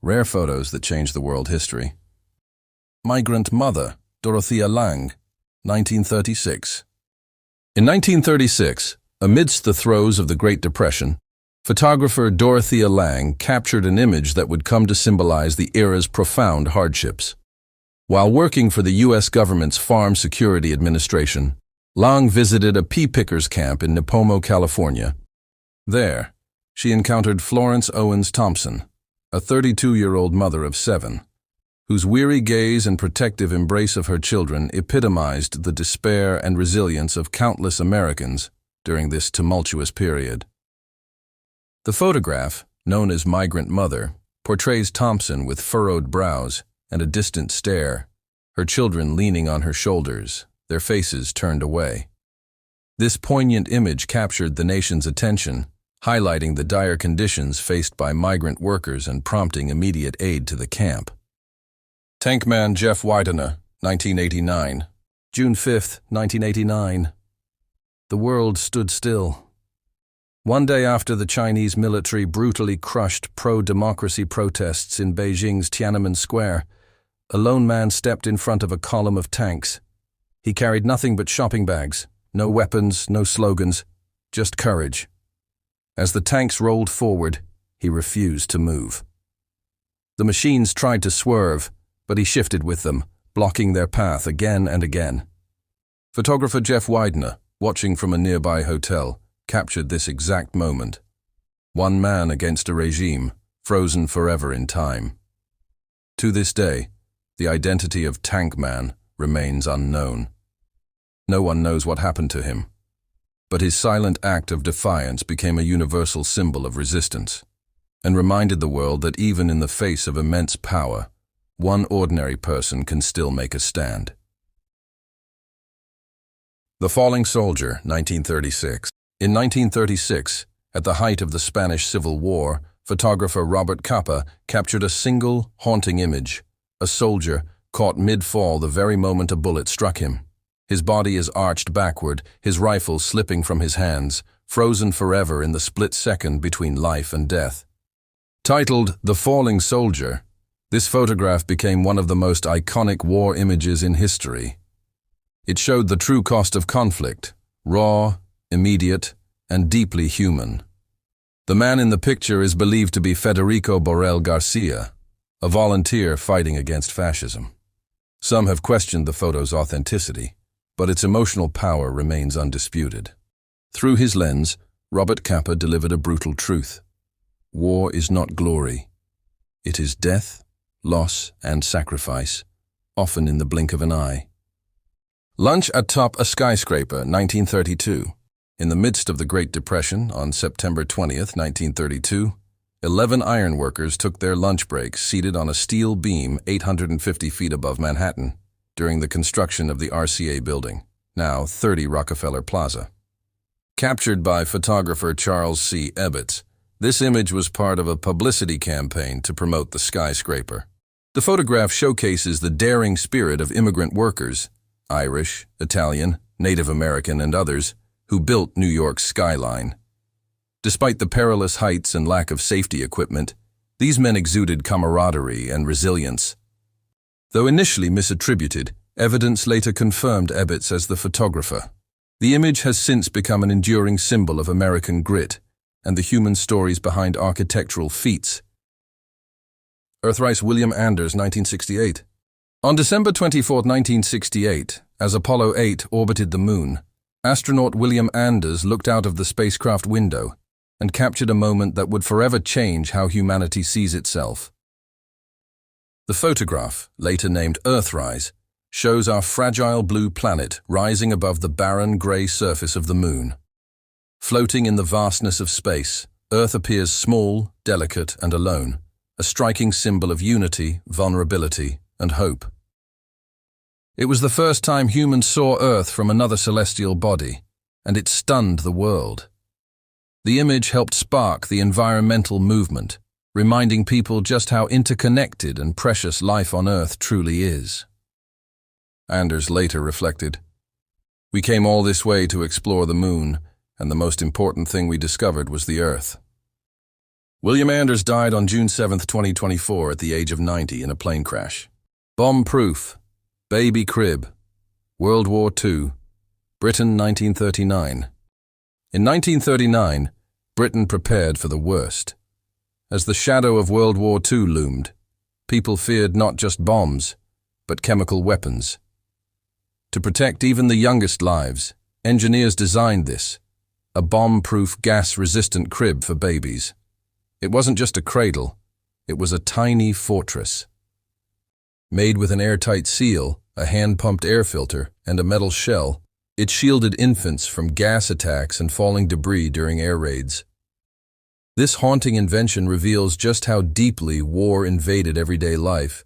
Rare photos that changed the world history. Migrant Mother, Dorothea Lange, 1936. In 1936, amidst the throes of the Great Depression, photographer Dorothea Lange captured an image that would come to symbolize the era's profound hardships. While working for the U.S. government's Farm Security Administration, Lange visited a pea pickers camp in Nipomo, California. There, she encountered Florence Owens Thompson, a 32-year-old mother of 7, whose weary gaze and protective embrace of her children epitomized the despair and resilience of countless Americans during this tumultuous period. The photograph, known as Migrant Mother, portrays Thompson with furrowed brows and a distant stare, her children leaning on her shoulders, their faces turned away. This poignant image captured the nation's attention, highlighting the dire conditions faced by migrant workers and prompting immediate aid to the camp. Tankman Jeff Widener, 1989. June 5, 1989. The world stood still. One day after the Chinese military brutally crushed pro-democracy protests in Beijing's Tiananmen Square, a lone man stepped in front of a column of tanks. He carried nothing but shopping bags, no weapons, no slogans, just courage. As the tanks rolled forward, he refused to move. The machines tried to swerve, but he shifted with them, blocking their path again and again. Photographer Jeff Widener, watching from a nearby hotel, captured this exact moment. One man against a regime, frozen forever in time. To this day, the identity of Tank Man remains unknown. No one knows what happened to him, but his silent act of defiance became a universal symbol of resistance and reminded the world that even in the face of immense power, one ordinary person can still make a stand. The Falling Soldier, 1936. In 1936, at the height of the Spanish Civil War, photographer Robert Capa captured a single, haunting image: a soldier caught mid-fall the very moment a bullet struck him. His body is arched backward, his rifle slipping from his hands, frozen forever in the split second between life and death. Titled The Falling Soldier, this photograph became one of the most iconic war images in history. It showed the true cost of conflict, raw, immediate, and deeply human. The man in the picture is believed to be Federico Borrell Garcia, a volunteer fighting against fascism. Some have questioned the photo's authenticity, but its emotional power remains undisputed. Through his lens, Robert Capa delivered a brutal truth. War is not glory. It is death, loss, and sacrifice, often in the blink of an eye. Lunch atop a skyscraper, 1932. In the midst of the Great Depression, on September 20th, 1932, 11 ironworkers took their lunch break seated on a steel beam 850 feet above Manhattan during the construction of the RCA building, now 30 Rockefeller Plaza. Captured by photographer Charles C. Ebbets, this image was part of a publicity campaign to promote the skyscraper. The photograph showcases the daring spirit of immigrant workers, Irish, Italian, Native American, and others, who built New York's skyline. Despite the perilous heights and lack of safety equipment, these men exuded camaraderie and resilience. Though initially misattributed, evidence later confirmed Ebbets as the photographer. The image has since become an enduring symbol of American grit and the human stories behind architectural feats. Earthrise William Anders, 1968. On December 24, 1968, as Apollo 8 orbited the Moon, astronaut William Anders looked out of the spacecraft window and captured a moment that would forever change how humanity sees itself. The photograph, later named Earthrise, shows our fragile blue planet rising above the barren gray surface of the Moon. Floating in the vastness of space, Earth appears small, delicate, and alone, a striking symbol of unity, vulnerability, and hope. It was the first time humans saw Earth from another celestial body, and it stunned the world. The image helped spark the environmental movement, reminding people just how interconnected and precious life on Earth truly is. Anders later reflected, "We came all this way to explore the Moon, and the most important thing we discovered was the Earth." William Anders died on June 7, 2024 at the age of 90 in a plane crash. Bomb-proof. Baby crib. World War II. Britain, 1939. In 1939, Britain prepared for the worst. As the shadow of World War II loomed, people feared not just bombs, but chemical weapons. To protect even the youngest lives, engineers designed this, a bomb-proof, gas-resistant crib for babies. It wasn't just a cradle, it was a tiny fortress. Made with an airtight seal, a hand-pumped air filter, and a metal shell, it shielded infants from gas attacks and falling debris during air raids. This haunting invention reveals just how deeply war invaded everyday life,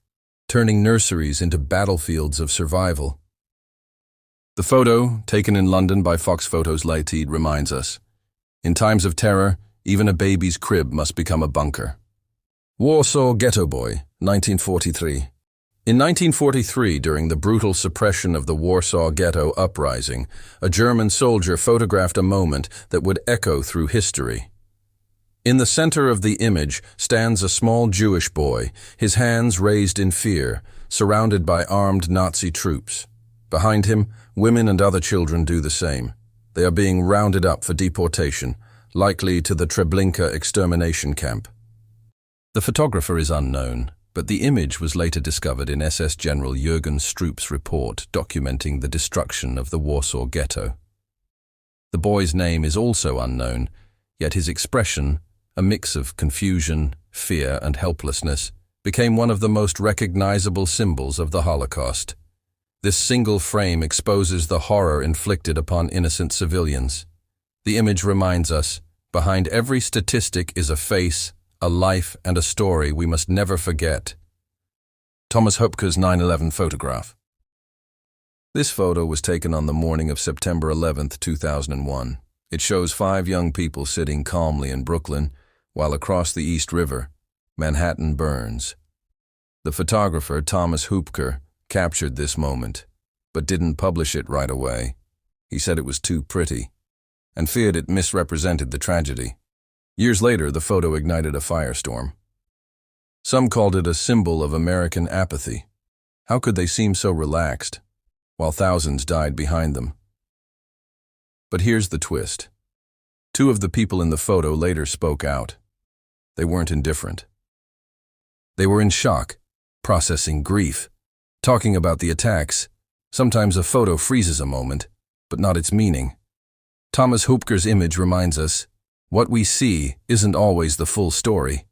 turning nurseries into battlefields of survival. The photo, taken in London by Fox Photos Limited, reminds us, in times of terror, even a baby's crib must become a bunker. Warsaw Ghetto Boy, 1943. In 1943, during the brutal suppression of the Warsaw Ghetto uprising, a German soldier photographed a moment that would echo through history. In the center of the image stands a small Jewish boy, his hands raised in fear, surrounded by armed Nazi troops. Behind him, women and other children do the same. They are being rounded up for deportation, likely to the Treblinka extermination camp. The photographer is unknown, but the image was later discovered in SS General Jürgen Stroop's report documenting the destruction of the Warsaw Ghetto. The boy's name is also unknown, yet his expression, a mix of confusion, fear, and helplessness, became one of the most recognizable symbols of the Holocaust. This single frame exposes the horror inflicted upon innocent civilians. The image reminds us, behind every statistic is a face, a life, and a story we must never forget. Thomas Hupke's 9/11 photograph. This photo was taken on the morning of September 11, 2001. It shows 5 young people sitting calmly in Brooklyn, while across the East River, Manhattan burns. The photographer, Thomas Hupke, captured this moment, but didn't publish it right away. He said it was too pretty, and feared it misrepresented the tragedy. Years later, the photo ignited a firestorm. Some called it a symbol of American apathy. How could they seem so relaxed, while thousands died behind them? But here's the twist. 2 of the people in the photo later spoke out. They weren't indifferent. They were in shock, processing grief, talking about the attacks. Sometimes a photo freezes a moment, but not its meaning. Thomas Hupke's image reminds us, what we see isn't always the full story.